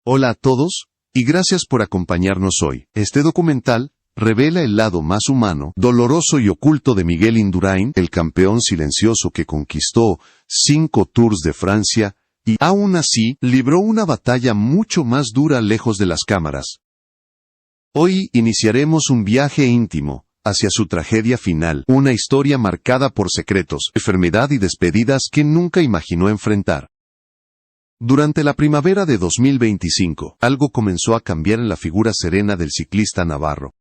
Hola a todos, y gracias por acompañarnos hoy. Este documental revela el lado más humano, doloroso y oculto de Miguel Indurain, el campeón silencioso que conquistó 5 Tours de Francia, y aún así libró una batalla mucho más dura lejos de las cámaras. Hoy iniciaremos un viaje íntimo hacia su tragedia final, una historia marcada por secretos, enfermedad y despedidas que nunca imaginó enfrentar. Durante la primavera de 2025, algo comenzó a cambiar en la figura serena del ciclista navarro.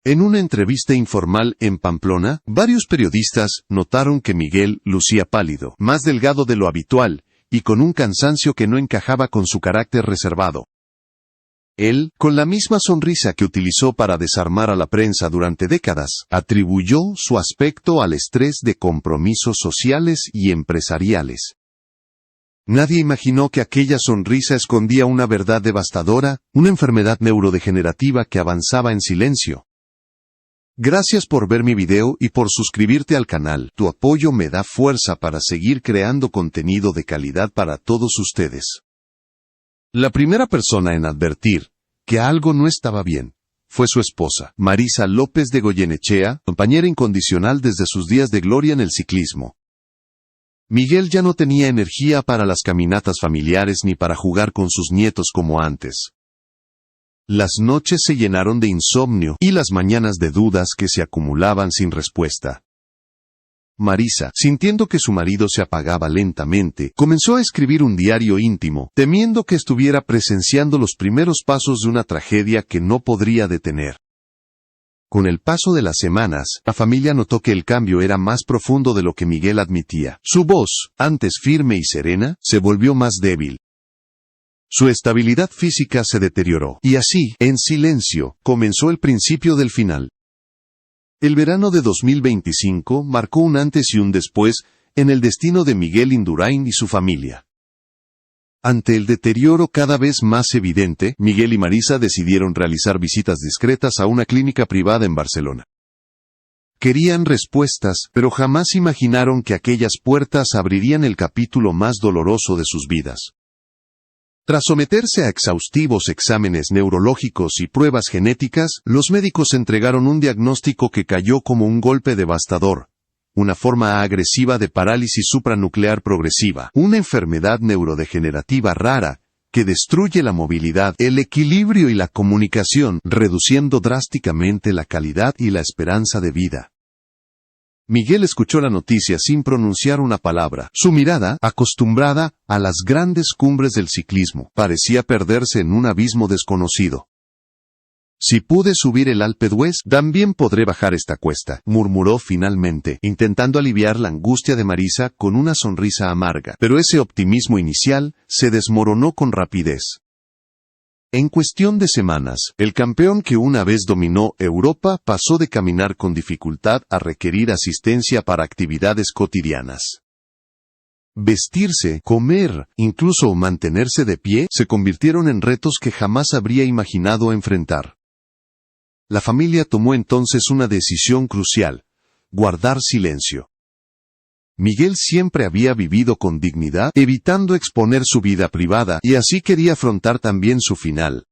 En una entrevista informal en Pamplona, varios periodistas notaron que Miguel lucía pálido, más delgado de lo habitual, y con un cansancio que no encajaba con su carácter reservado. Él, con la misma sonrisa que utilizó para desarmar a la prensa durante décadas, atribuyó su aspecto al estrés de compromisos sociales y empresariales. Nadie imaginó que aquella sonrisa escondía una verdad devastadora, una enfermedad neurodegenerativa que avanzaba en silencio. Gracias por ver mi video y por suscribirte al canal. Tu apoyo me da fuerza para seguir creando contenido de calidad para todos ustedes. La primera persona en advertir que algo no estaba bien fue su esposa, Marisa López de Goyenechea, compañera incondicional desde sus días de gloria en el ciclismo. Miguel ya no tenía energía para las caminatas familiares ni para jugar con sus nietos como antes. Las noches se llenaron de insomnio y las mañanas de dudas que se acumulaban sin respuesta. Marisa, sintiendo que su marido se apagaba lentamente, comenzó a escribir un diario íntimo, temiendo que estuviera presenciando los primeros pasos de una tragedia que no podría detener. Con el paso de las semanas, la familia notó que el cambio era más profundo de lo que Miguel admitía. Su voz, antes firme y serena, se volvió más débil. Su estabilidad física se deterioró, y así, en silencio, comenzó el principio del final. El verano de 2025 marcó un antes y un después en el destino de Miguel Indurain y su familia. Ante el deterioro cada vez más evidente, Miguel y Marisa decidieron realizar visitas discretas a una clínica privada en Barcelona. Querían respuestas, pero jamás imaginaron que aquellas puertas abrirían el capítulo más doloroso de sus vidas. Tras someterse a exhaustivos exámenes neurológicos y pruebas genéticas, los médicos entregaron un diagnóstico que cayó como un golpe devastador. Una forma agresiva de parálisis supranuclear progresiva, una enfermedad neurodegenerativa rara, que destruye la movilidad, el equilibrio y la comunicación, reduciendo drásticamente la calidad y la esperanza de vida. Miguel escuchó la noticia sin pronunciar una palabra. Su mirada, acostumbrada a las grandes cumbres del ciclismo, parecía perderse en un abismo desconocido. «Si pude subir el Alpe d'Huez, también podré bajar esta cuesta», murmuró finalmente, intentando aliviar la angustia de Marisa con una sonrisa amarga. Pero ese optimismo inicial se desmoronó con rapidez. En cuestión de semanas, el campeón que una vez dominó Europa pasó de caminar con dificultad a requerir asistencia para actividades cotidianas. Vestirse, comer, incluso mantenerse de pie, se convirtieron en retos que jamás habría imaginado enfrentar. La familia tomó entonces una decisión crucial: guardar silencio. Miguel siempre había vivido con dignidad, evitando exponer su vida privada, y así quería afrontar también su final.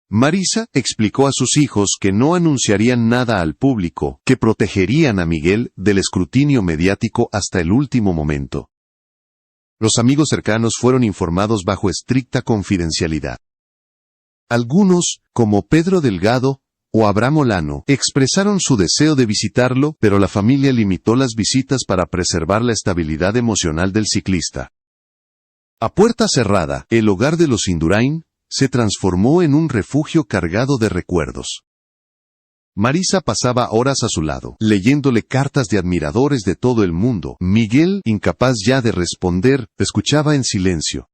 Marisa explicó a sus hijos que no anunciarían nada al público, que protegerían a Miguel del escrutinio mediático hasta el último momento. Los amigos cercanos fueron informados bajo estricta confidencialidad. Algunos, como Pedro Delgado o Abraham Olano, expresaron su deseo de visitarlo, pero la familia limitó las visitas para preservar la estabilidad emocional del ciclista. A puerta cerrada, el hogar de los Indurain se transformó en un refugio cargado de recuerdos. Marisa pasaba horas a su lado, leyéndole cartas de admiradores de todo el mundo. Miguel, incapaz ya de responder, escuchaba en silencio.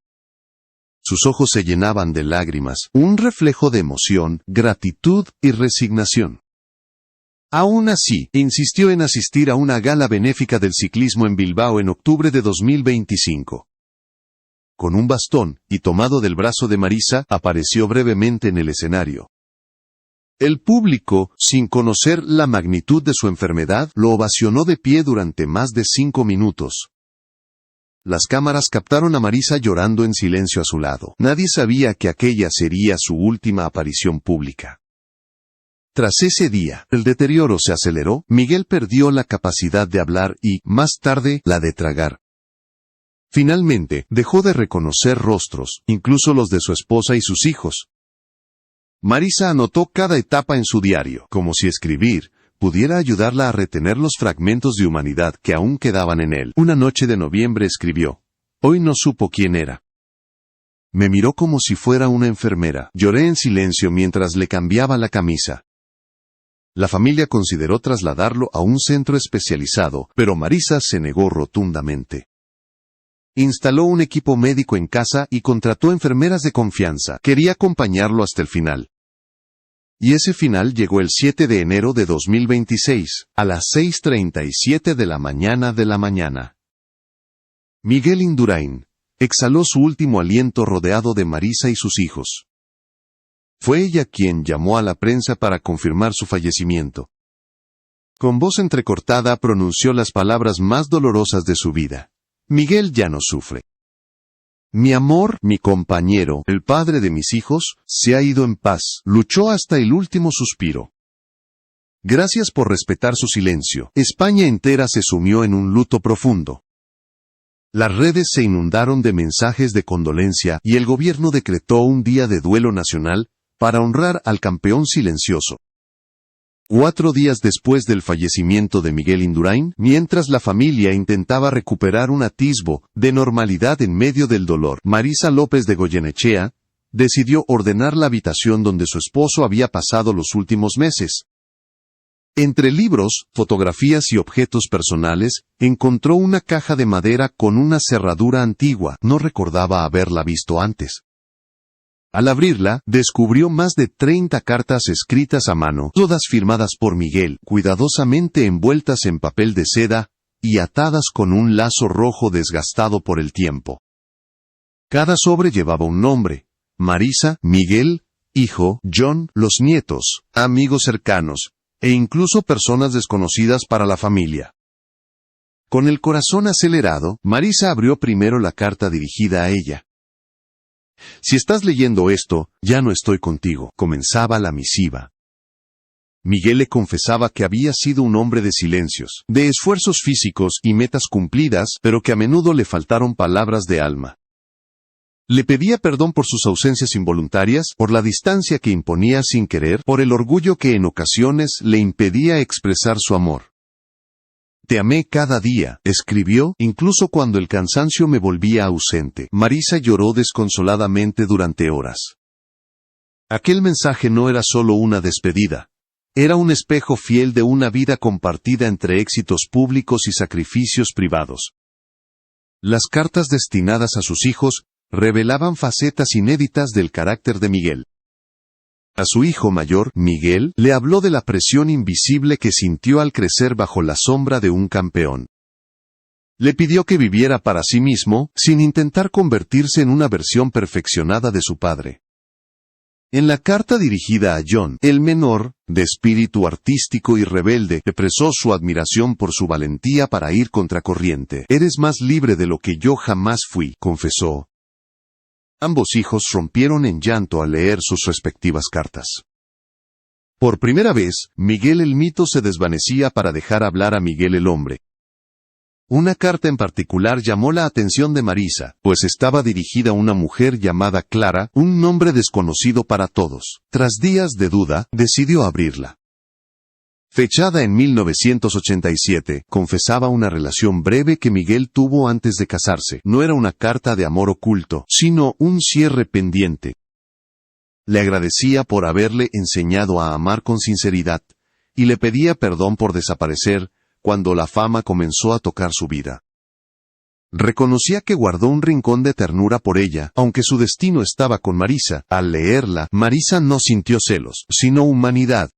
Sus ojos se llenaban de lágrimas, un reflejo de emoción, gratitud y resignación. Aún así, insistió en asistir a una gala benéfica del ciclismo en Bilbao en octubre de 2025. Con un bastón, y tomado del brazo de Marisa, apareció brevemente en el escenario. El público, sin conocer la magnitud de su enfermedad, lo ovacionó de pie durante más de 5 minutos. Las cámaras captaron a Marisa llorando en silencio a su lado. Nadie sabía que aquella sería su última aparición pública. Tras ese día, el deterioro se aceleró, Miguel perdió la capacidad de hablar y, más tarde, la de tragar. Finalmente, dejó de reconocer rostros, incluso los de su esposa y sus hijos. Marisa anotó cada etapa en su diario, como si escribir pudiera ayudarla a retener los fragmentos de humanidad que aún quedaban en él. Una noche de noviembre escribió: «Hoy no supo quién era. Me miró como si fuera una enfermera. Lloré en silencio mientras le cambiaba la camisa». La familia consideró trasladarlo a un centro especializado, pero Marisa se negó rotundamente. Instaló un equipo médico en casa y contrató enfermeras de confianza. Quería acompañarlo hasta el final. Y ese final llegó el 7 de enero de 2026, a las 6:37 de la mañana. Miguel Indurain exhaló su último aliento rodeado de Marisa y sus hijos. Fue ella quien llamó a la prensa para confirmar su fallecimiento. Con voz entrecortada pronunció las palabras más dolorosas de su vida. Miguel ya no sufre. Mi amor, mi compañero, el padre de mis hijos, se ha ido en paz. Luchó hasta el último suspiro. Gracias por respetar su silencio. España entera se sumió en un luto profundo. Las redes se inundaron de mensajes de condolencia y el gobierno decretó un día de duelo nacional para honrar al campeón silencioso. 4 días después del fallecimiento de Miguel Indurain, mientras la familia intentaba recuperar un atisbo de normalidad en medio del dolor, Marisa López de Goyenechea decidió ordenar la habitación donde su esposo había pasado los últimos meses. Entre libros, fotografías y objetos personales, encontró una caja de madera con una cerradura antigua. No recordaba haberla visto antes. Al abrirla, descubrió más de 30 cartas escritas a mano, todas firmadas por Miguel, cuidadosamente envueltas en papel de seda y atadas con un lazo rojo desgastado por el tiempo. Cada sobre llevaba un nombre: Marisa, Miguel, hijo, John, los nietos, amigos cercanos, e incluso personas desconocidas para la familia. Con el corazón acelerado, Marisa abrió primero la carta dirigida a ella. Si estás leyendo esto, ya no estoy contigo, comenzaba la misiva. Miguel le confesaba que había sido un hombre de silencios, de esfuerzos físicos y metas cumplidas, pero que a menudo le faltaron palabras de alma. Le pedía perdón por sus ausencias involuntarias, por la distancia que imponía sin querer, por el orgullo que en ocasiones le impedía expresar su amor. Te amé cada día, escribió, incluso cuando el cansancio me volvía ausente. Marisa lloró desconsoladamente durante horas. Aquel mensaje no era solo una despedida. Era un espejo fiel de una vida compartida entre éxitos públicos y sacrificios privados. Las cartas destinadas a sus hijos revelaban facetas inéditas del carácter de Miguel. A su hijo mayor, Miguel, le habló de la presión invisible que sintió al crecer bajo la sombra de un campeón. Le pidió que viviera para sí mismo, sin intentar convertirse en una versión perfeccionada de su padre. En la carta dirigida a John, el menor, de espíritu artístico y rebelde, expresó su admiración por su valentía para ir contracorriente. Eres más libre de lo que yo jamás fui, confesó. Ambos hijos rompieron en llanto al leer sus respectivas cartas. Por primera vez, Miguel el mito se desvanecía para dejar hablar a Miguel el hombre. Una carta en particular llamó la atención de Marisa, pues estaba dirigida a una mujer llamada Clara, un nombre desconocido para todos. Tras días de duda, decidió abrirla. Fechada en 1987, confesaba una relación breve que Miguel tuvo antes de casarse. No era una carta de amor oculto, sino un cierre pendiente. Le agradecía por haberle enseñado a amar con sinceridad, y le pedía perdón por desaparecer cuando la fama comenzó a tocar su vida. Reconocía que guardó un rincón de ternura por ella, aunque su destino estaba con Marisa. Al leerla, Marisa no sintió celos, sino humanidad.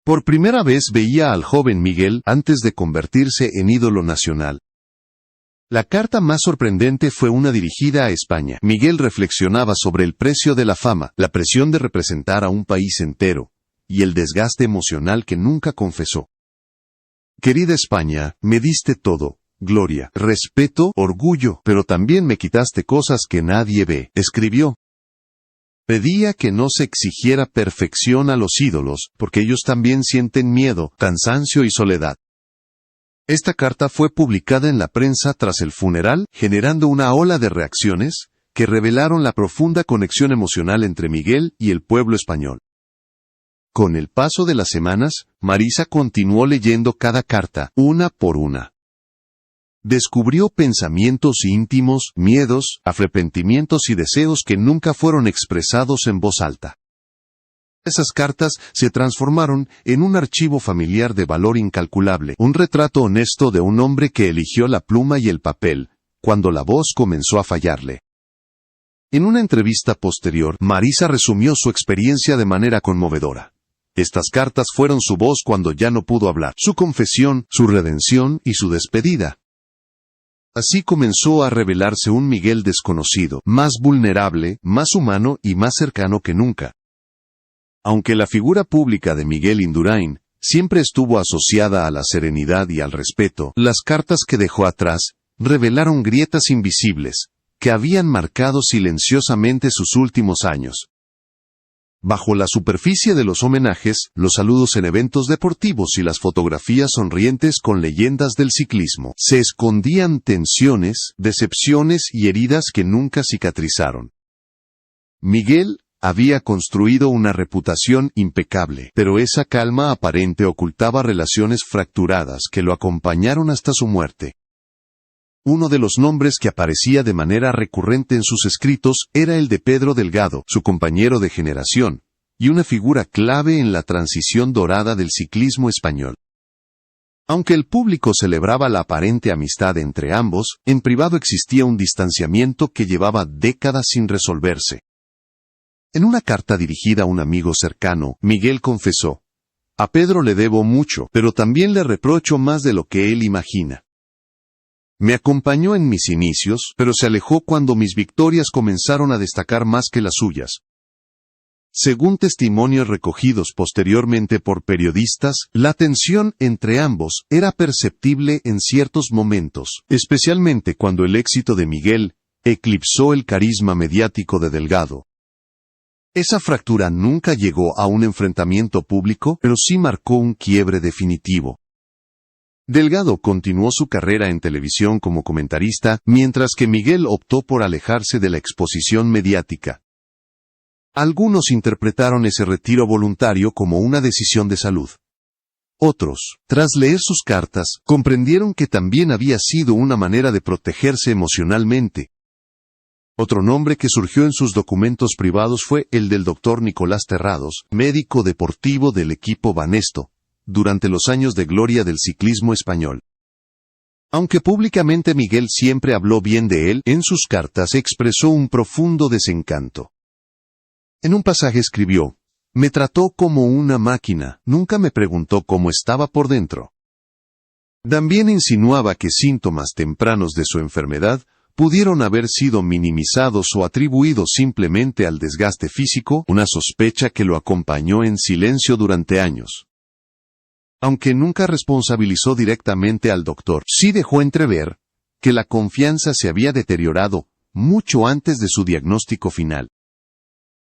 Por primera vez veía al joven Miguel antes de convertirse en ídolo nacional. La carta más sorprendente fue una dirigida a España. Miguel reflexionaba sobre el precio de la fama, la presión de representar a un país entero, y el desgaste emocional que nunca confesó. Querida España, me diste todo, gloria, respeto, orgullo, pero también me quitaste cosas que nadie ve, escribió. Pedía que no se exigiera perfección a los ídolos, porque ellos también sienten miedo, cansancio y soledad. Esta carta fue publicada en la prensa tras el funeral, generando una ola de reacciones que revelaron la profunda conexión emocional entre Miguel y el pueblo español. Con el paso de las semanas, Marisa continuó leyendo cada carta, una por una. Descubrió pensamientos íntimos, miedos, arrepentimientos y deseos que nunca fueron expresados en voz alta. Esas cartas se transformaron en un archivo familiar de valor incalculable, un retrato honesto de un hombre que eligió la pluma y el papel, cuando la voz comenzó a fallarle. En una entrevista posterior, Marisa resumió su experiencia de manera conmovedora. Estas cartas fueron su voz cuando ya no pudo hablar, su confesión, su redención y su despedida. Así comenzó a revelarse un Miguel desconocido, más vulnerable, más humano y más cercano que nunca. Aunque la figura pública de Miguel Indurain siempre estuvo asociada a la serenidad y al respeto, las cartas que dejó atrás revelaron grietas invisibles que habían marcado silenciosamente sus últimos años. Bajo la superficie de los homenajes, los saludos en eventos deportivos y las fotografías sonrientes con leyendas del ciclismo, se escondían tensiones, decepciones y heridas que nunca cicatrizaron. Miguel había construido una reputación impecable, pero esa calma aparente ocultaba relaciones fracturadas que lo acompañaron hasta su muerte. Uno de los nombres que aparecía de manera recurrente en sus escritos era el de Pedro Delgado, su compañero de generación, y una figura clave en la transición dorada del ciclismo español. Aunque el público celebraba la aparente amistad entre ambos, en privado existía un distanciamiento que llevaba décadas sin resolverse. En una carta dirigida a un amigo cercano, Miguel confesó: «A Pedro le debo mucho, pero también le reprocho más de lo que él imagina. Me acompañó en mis inicios, pero se alejó cuando mis victorias comenzaron a destacar más que las suyas». Según testimonios recogidos posteriormente por periodistas, la tensión entre ambos era perceptible en ciertos momentos, especialmente cuando el éxito de Miguel eclipsó el carisma mediático de Delgado. Esa fractura nunca llegó a un enfrentamiento público, pero sí marcó un quiebre definitivo. Delgado continuó su carrera en televisión como comentarista, mientras que Miguel optó por alejarse de la exposición mediática. Algunos interpretaron ese retiro voluntario como una decisión de salud. Otros, tras leer sus cartas, comprendieron que también había sido una manera de protegerse emocionalmente. Otro nombre que surgió en sus documentos privados fue el del Dr. Nicolás Terrados, médico deportivo del equipo Banesto, durante los años de gloria del ciclismo español. Aunque públicamente Miguel siempre habló bien de él, en sus cartas expresó un profundo desencanto. En un pasaje escribió: «Me trató como una máquina, nunca me preguntó cómo estaba por dentro». También insinuaba que síntomas tempranos de su enfermedad pudieron haber sido minimizados o atribuidos simplemente al desgaste físico, una sospecha que lo acompañó en silencio durante años. Aunque nunca responsabilizó directamente al doctor, sí dejó entrever que la confianza se había deteriorado mucho antes de su diagnóstico final.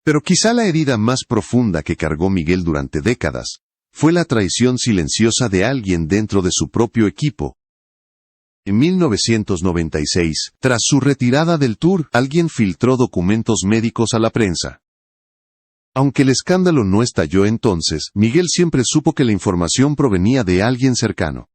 Pero quizá la herida más profunda que cargó Miguel durante décadas fue la traición silenciosa de alguien dentro de su propio equipo. En 1996, tras su retirada del Tour, alguien filtró documentos médicos a la prensa. Aunque el escándalo no estalló entonces, Miguel siempre supo que la información provenía de alguien cercano.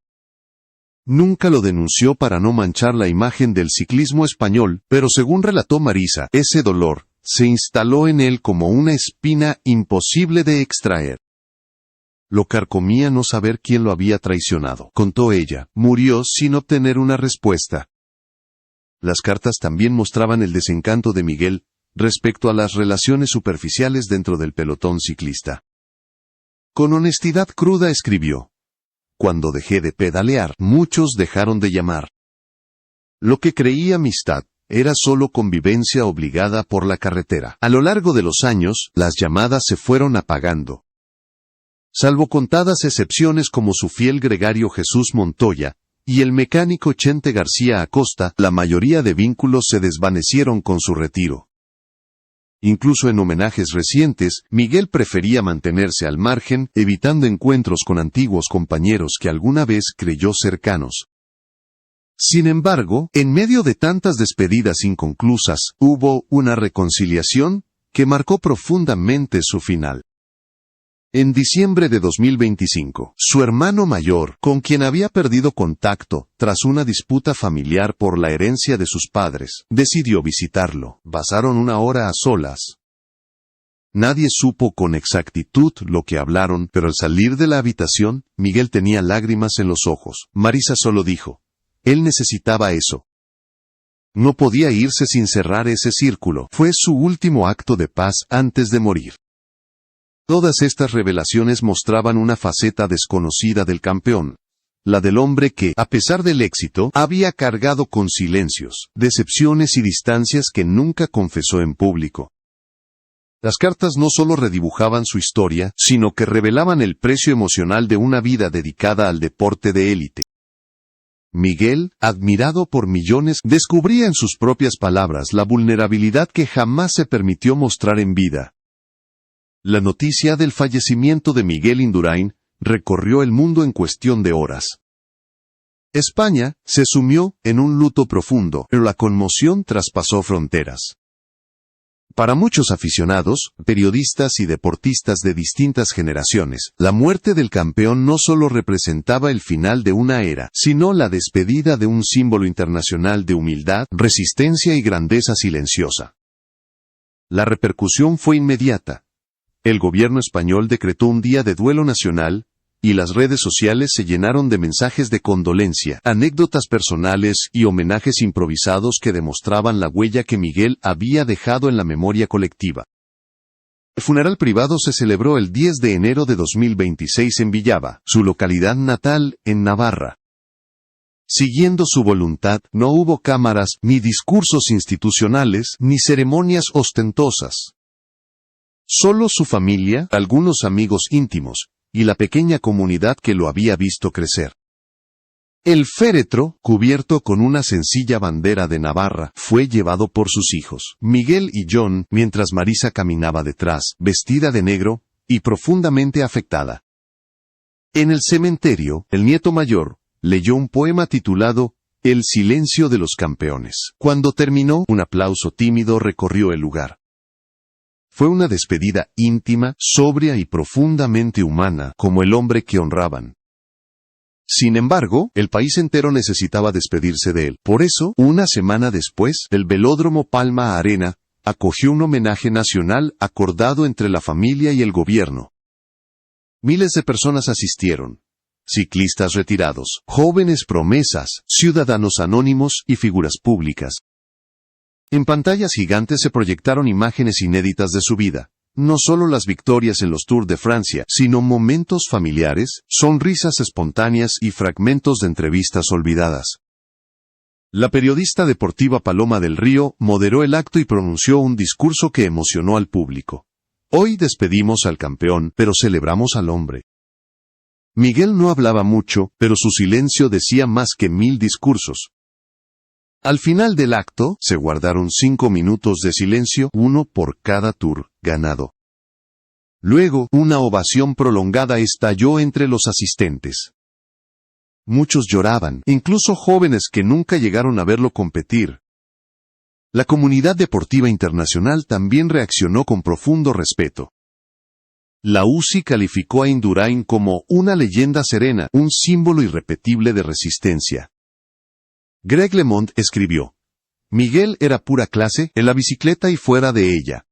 Nunca lo denunció para no manchar la imagen del ciclismo español, pero según relató Marisa, ese dolor se instaló en él como una espina imposible de extraer. Lo carcomía no saber quién lo había traicionado, contó ella. Murió sin obtener una respuesta. Las cartas también mostraban el desencanto de Miguel respecto a las relaciones superficiales dentro del pelotón ciclista. Con honestidad cruda escribió: «Cuando dejé de pedalear, muchos dejaron de llamar. Lo que creí amistad era solo convivencia obligada por la carretera. A lo largo de los años, las llamadas se fueron apagando. Salvo contadas excepciones como su fiel gregario Jesús Montoya y el mecánico Chente García Acosta, la mayoría de vínculos se desvanecieron con su retiro. Incluso en homenajes recientes, Miguel prefería mantenerse al margen, evitando encuentros con antiguos compañeros que alguna vez creyó cercanos. Sin embargo, en medio de tantas despedidas inconclusas, hubo una reconciliación que marcó profundamente su final. En diciembre de 2025, su hermano mayor, con quien había perdido contacto tras una disputa familiar por la herencia de sus padres, decidió visitarlo. Pasaron una hora a solas. Nadie supo con exactitud lo que hablaron, pero al salir de la habitación, Miguel tenía lágrimas en los ojos. Marisa solo dijo: él necesitaba eso. No podía irse sin cerrar ese círculo. Fue su último acto de paz antes de morir. Todas estas revelaciones mostraban una faceta desconocida del campeón. La del hombre que, a pesar del éxito, había cargado con silencios, decepciones y distancias que nunca confesó en público. Las cartas no solo redibujaban su historia, sino que revelaban el precio emocional de una vida dedicada al deporte de élite. Miguel, admirado por millones, descubría en sus propias palabras la vulnerabilidad que jamás se permitió mostrar en vida. La noticia del fallecimiento de Miguel Indurain recorrió el mundo en cuestión de horas. España se sumió en un luto profundo, pero la conmoción traspasó fronteras. Para muchos aficionados, periodistas y deportistas de distintas generaciones, la muerte del campeón no solo representaba el final de una era, sino la despedida de un símbolo internacional de humildad, resistencia y grandeza silenciosa. La repercusión fue inmediata. El gobierno español decretó un día de duelo nacional, y las redes sociales se llenaron de mensajes de condolencia, anécdotas personales y homenajes improvisados que demostraban la huella que Miguel había dejado en la memoria colectiva. El funeral privado se celebró el 10 de enero de 2026 en Villava, su localidad natal, en Navarra. Siguiendo su voluntad, no hubo cámaras, ni discursos institucionales, ni ceremonias ostentosas. Solo su familia, algunos amigos íntimos, y la pequeña comunidad que lo había visto crecer. El féretro, cubierto con una sencilla bandera de Navarra, fue llevado por sus hijos, Miguel y John, mientras Marisa caminaba detrás, vestida de negro, y profundamente afectada. En el cementerio, el nieto mayor leyó un poema titulado El silencio de los campeones. Cuando terminó, un aplauso tímido recorrió el lugar. Fue una despedida íntima, sobria y profundamente humana, como el hombre que honraban. Sin embargo, el país entero necesitaba despedirse de él. Por eso, una semana después, el velódromo Palma Arena acogió un homenaje nacional acordado entre la familia y el gobierno. Miles de personas asistieron. Ciclistas retirados, jóvenes promesas, ciudadanos anónimos y figuras públicas. En pantallas gigantes se proyectaron imágenes inéditas de su vida, no solo las victorias en los Tours de Francia, sino momentos familiares, sonrisas espontáneas y fragmentos de entrevistas olvidadas. La periodista deportiva Paloma del Río moderó el acto y pronunció un discurso que emocionó al público. Hoy despedimos al campeón, pero celebramos al hombre. Miguel no hablaba mucho, pero su silencio decía más que 1000 discursos. Al final del acto, se guardaron 5 minutos de silencio, uno por cada tour ganado. Luego, una ovación prolongada estalló entre los asistentes. Muchos lloraban, incluso jóvenes que nunca llegaron a verlo competir. La comunidad deportiva internacional también reaccionó con profundo respeto. La UCI calificó a Indurain como una leyenda serena, un símbolo irrepetible de resistencia. Greg LeMond escribió: Miguel era pura clase, en la bicicleta y fuera de ella.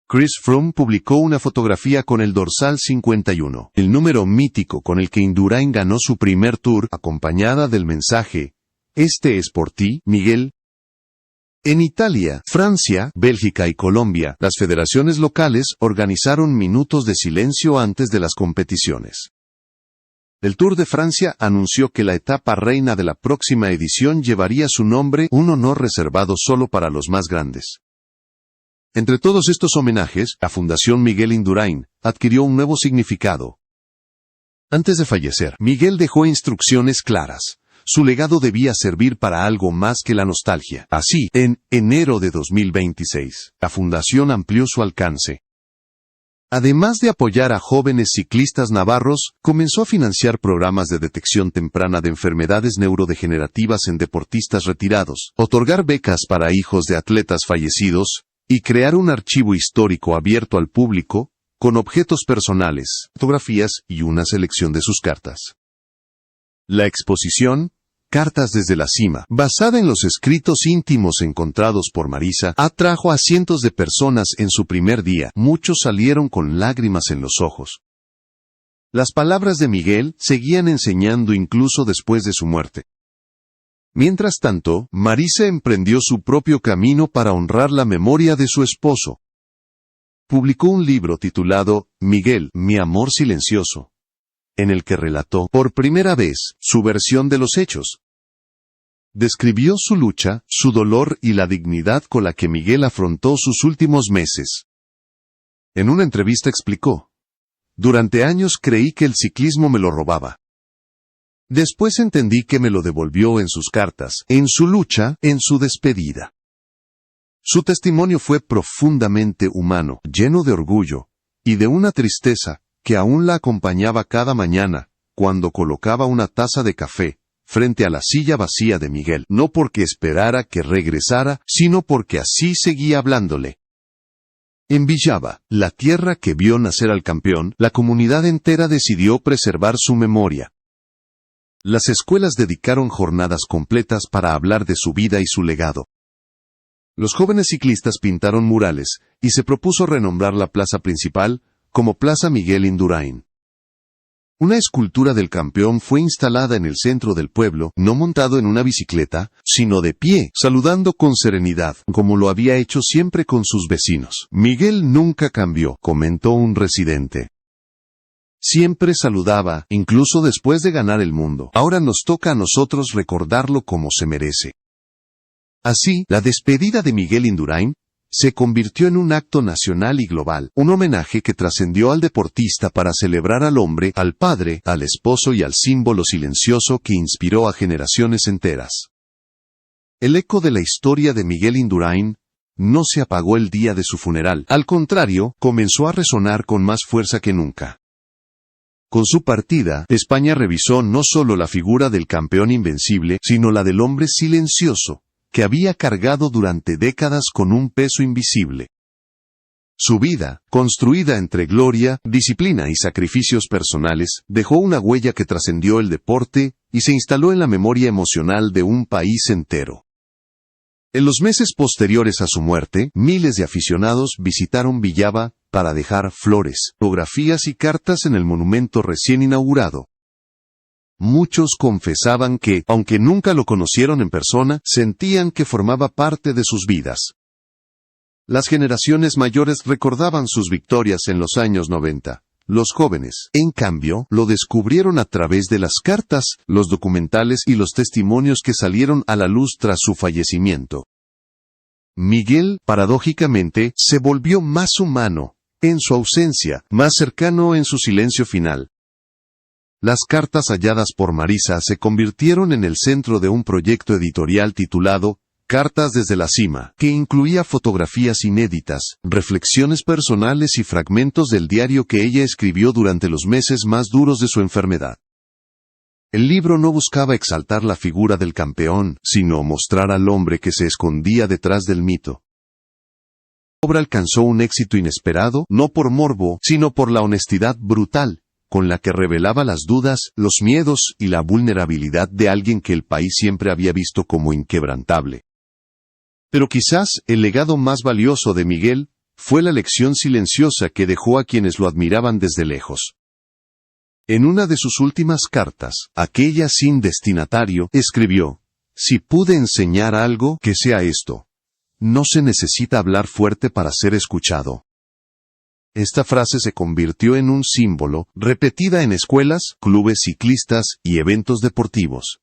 Chris Froome publicó una fotografía con el dorsal 51, el número mítico con el que Indurain ganó su primer tour, acompañada del mensaje: Este es por ti, Miguel. En Italia, Francia, Bélgica y Colombia, las federaciones locales organizaron minutos de silencio antes de las competiciones. El Tour de Francia anunció que la etapa reina de la próxima edición llevaría su nombre, un honor reservado solo para los más grandes. Entre todos estos homenajes, la Fundación Miguel Indurain adquirió un nuevo significado. Antes de fallecer, Miguel dejó instrucciones claras: su legado debía servir para algo más que la nostalgia. Así, en enero de 2026, la fundación amplió su alcance. Además de apoyar a jóvenes ciclistas navarros, comenzó a financiar programas de detección temprana de enfermedades neurodegenerativas en deportistas retirados, otorgar becas para hijos de atletas fallecidos, y crear un archivo histórico abierto al público, con objetos personales, fotografías y una selección de sus cartas. La exposición, Cartas desde la cima, basada en los escritos íntimos encontrados por Marisa, atrajo a cientos de personas en su primer día. Muchos salieron con lágrimas en los ojos. Las palabras de Miguel seguían enseñando incluso después de su muerte. Mientras tanto, Marisa emprendió su propio camino para honrar la memoria de su esposo. Publicó un libro titulado Miguel, mi amor silencioso, en el que relató, por primera vez, su versión de los hechos. Describió su lucha, su dolor y la dignidad con la que Miguel afrontó sus últimos meses. En una entrevista explicó: durante años creí que el ciclismo me lo robaba. Después entendí que me lo devolvió en sus cartas, en su lucha, en su despedida. Su testimonio fue profundamente humano, lleno de orgullo, y de una tristeza, que aún la acompañaba cada mañana, cuando colocaba una taza de café, frente a la silla vacía de Miguel, no porque esperara que regresara, sino porque así seguía hablándole. En Villava, la tierra que vio nacer al campeón, la comunidad entera decidió preservar su memoria. Las escuelas dedicaron jornadas completas para hablar de su vida y su legado. Los jóvenes ciclistas pintaron murales, y se propuso renombrar la plaza principal como Plaza Miguel Indurain. Una escultura del campeón fue instalada en el centro del pueblo, no montado en una bicicleta, sino de pie, saludando con serenidad, como lo había hecho siempre con sus vecinos. Miguel nunca cambió, comentó un residente. Siempre saludaba, incluso después de ganar el mundo. Ahora nos toca a nosotros recordarlo como se merece. Así, la despedida de Miguel Indurain se convirtió en un acto nacional y global, un homenaje que trascendió al deportista para celebrar al hombre, al padre, al esposo y al símbolo silencioso que inspiró a generaciones enteras. El eco de la historia de Miguel Indurain no se apagó el día de su funeral, al contrario, comenzó a resonar con más fuerza que nunca. Con su partida, España revisó no solo la figura del campeón invencible, sino la del hombre silencioso, que había cargado durante décadas con un peso invisible. Su vida, construida entre gloria, disciplina y sacrificios personales, dejó una huella que trascendió el deporte y se instaló en la memoria emocional de un país entero. En los meses posteriores a su muerte, miles de aficionados visitaron Villava para dejar flores, fotografías y cartas en el monumento recién inaugurado. Muchos confesaban que, aunque nunca lo conocieron en persona, sentían que formaba parte de sus vidas. Las generaciones mayores recordaban sus victorias en los años 90. Los jóvenes, en cambio, lo descubrieron a través de las cartas, los documentales y los testimonios que salieron a la luz tras su fallecimiento. Miguel, paradójicamente, se volvió más humano en su ausencia, más cercano en su silencio final. Las cartas halladas por Marisa se convirtieron en el centro de un proyecto editorial titulado Cartas desde la cima, que incluía fotografías inéditas, reflexiones personales y fragmentos del diario que ella escribió durante los meses más duros de su enfermedad. El libro no buscaba exaltar la figura del campeón, sino mostrar al hombre que se escondía detrás del mito. La obra alcanzó un éxito inesperado, no por morbo, sino por la honestidad brutal con la que revelaba las dudas, los miedos y la vulnerabilidad de alguien que el país siempre había visto como inquebrantable. Pero quizás el legado más valioso de Miguel fue la lección silenciosa que dejó a quienes lo admiraban desde lejos. En una de sus últimas cartas, aquella sin destinatario, escribió: «Si pude enseñar algo, que sea esto. No se necesita hablar fuerte para ser escuchado». Esta frase se convirtió en un símbolo, repetida en escuelas, clubes ciclistas y eventos deportivos.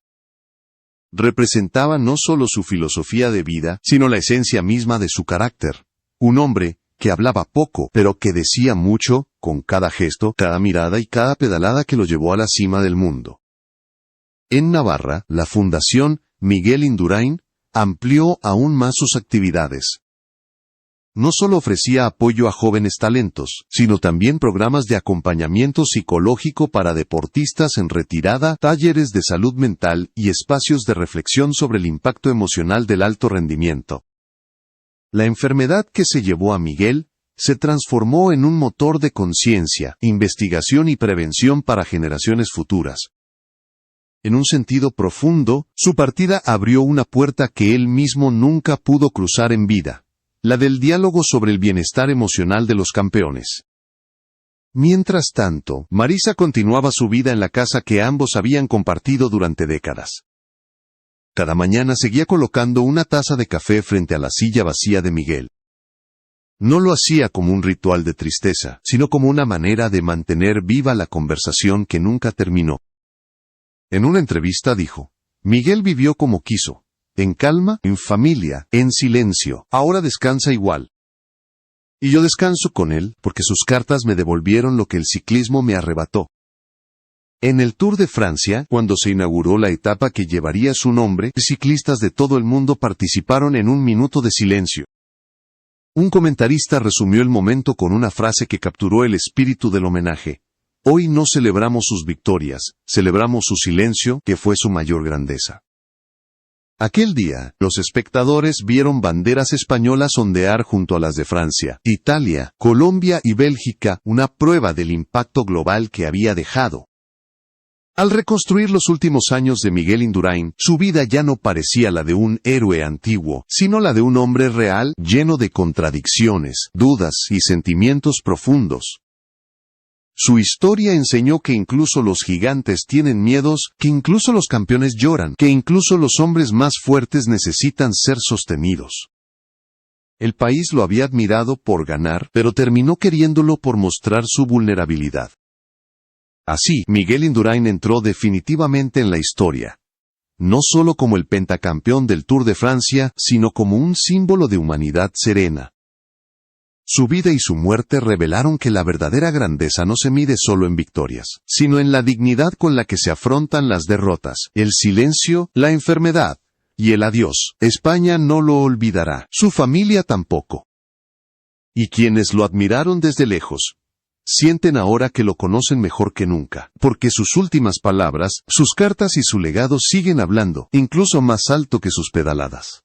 Representaba no solo su filosofía de vida, sino la esencia misma de su carácter. Un hombre que hablaba poco, pero que decía mucho, con cada gesto, cada mirada y cada pedalada que lo llevó a la cima del mundo. En Navarra, la Fundación Miguel Indurain amplió aún más sus actividades. No solo ofrecía apoyo a jóvenes talentos, sino también programas de acompañamiento psicológico para deportistas en retirada, talleres de salud mental y espacios de reflexión sobre el impacto emocional del alto rendimiento. La enfermedad que se llevó a Miguel se transformó en un motor de conciencia, investigación y prevención para generaciones futuras. En un sentido profundo, su partida abrió una puerta que él mismo nunca pudo cruzar en vida. La del diálogo sobre el bienestar emocional de los campeones. Mientras tanto, Marisa continuaba su vida en la casa que ambos habían compartido durante décadas. Cada mañana seguía colocando una taza de café frente a la silla vacía de Miguel. No lo hacía como un ritual de tristeza, sino como una manera de mantener viva la conversación que nunca terminó. En una entrevista dijo: Miguel vivió como quiso. En calma, en familia, en silencio. Ahora descansa igual. Y yo descanso con él, porque sus cartas me devolvieron lo que el ciclismo me arrebató. En el Tour de Francia, cuando se inauguró la etapa que llevaría su nombre, ciclistas de todo el mundo participaron en un minuto de silencio. Un comentarista resumió el momento con una frase que capturó el espíritu del homenaje. Hoy no celebramos sus victorias, celebramos su silencio, que fue su mayor grandeza. Aquel día, los espectadores vieron banderas españolas ondear junto a las de Francia, Italia, Colombia y Bélgica, una prueba del impacto global que había dejado. Al reconstruir los últimos años de Miguel Indurain, su vida ya no parecía la de un héroe antiguo, sino la de un hombre real, lleno de contradicciones, dudas y sentimientos profundos. Su historia enseñó que incluso los gigantes tienen miedos, que incluso los campeones lloran, que incluso los hombres más fuertes necesitan ser sostenidos. El país lo había admirado por ganar, pero terminó queriéndolo por mostrar su vulnerabilidad. Así, Miguel Indurain entró definitivamente en la historia. No solo como el pentacampeón del Tour de Francia, sino como un símbolo de humanidad serena. Su vida y su muerte revelaron que la verdadera grandeza no se mide solo en victorias, sino en la dignidad con la que se afrontan las derrotas, el silencio, la enfermedad y el adiós. España no lo olvidará, su familia tampoco. Y quienes lo admiraron desde lejos, sienten ahora que lo conocen mejor que nunca, porque sus últimas palabras, sus cartas y su legado siguen hablando, incluso más alto que sus pedaladas.